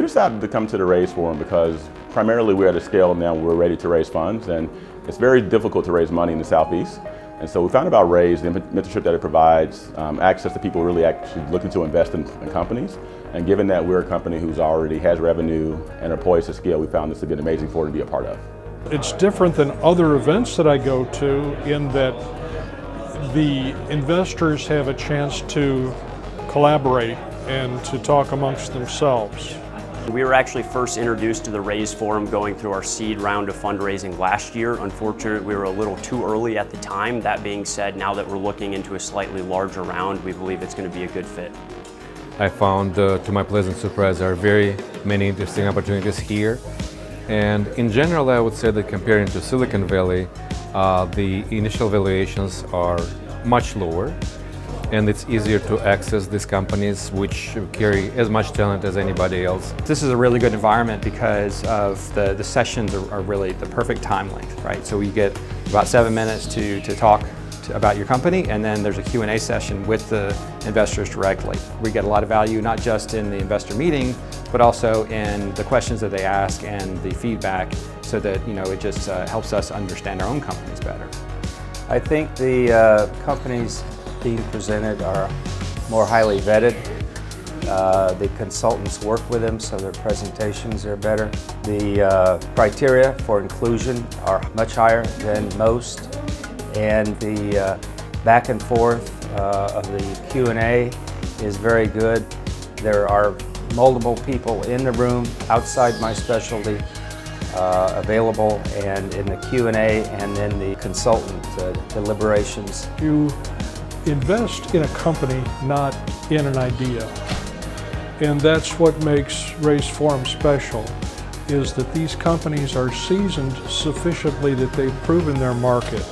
decided to come to the Raise Forum because primarily we're at a scale now where we're ready to raise funds, and it's very difficult to raise money in the Southeast. And so we found about Raise, the mentorship that it provides, access to people really actually looking to invest in companies. And given that we're a company who's already has revenue and are poised to scale, we found this to be an amazing forum to be a part of. It's different than other events that I go to in that the investors have a chance to collaborate and to talk amongst themselves. We were actually first introduced to the Raise Forum going through our seed round of fundraising last year. Unfortunately, we were a little too early at the time. That being said, now that we're looking into a slightly larger round, we believe it's going to be a good fit. I found, to my pleasant surprise, there are very many interesting opportunities here. And in general, I would say that comparing to Silicon Valley, the initial valuations are much lower, and it's easier to access these companies which carry as much talent as anybody else. This is a really good environment because of the sessions are really the perfect time length, right? So we get about 7 minutes to talk about your company, and then there's a Q&A session with the investors directly. We get a lot of value not just in the investor meeting, but also in the questions that they ask and the feedback, so that it just helps us understand our own companies better. I think the companies being presented are more highly vetted. The consultants work with them, so their presentations are better. The criteria for inclusion are much higher than most, and the back and forth of the Q&A is very good. There are multiple people in the room outside my specialty available, and in the Q&A and then the consultant deliberations. You invest in a company, not in an idea. And that's what makes Raise Forum special, is that these companies are seasoned sufficiently that they've proven their market.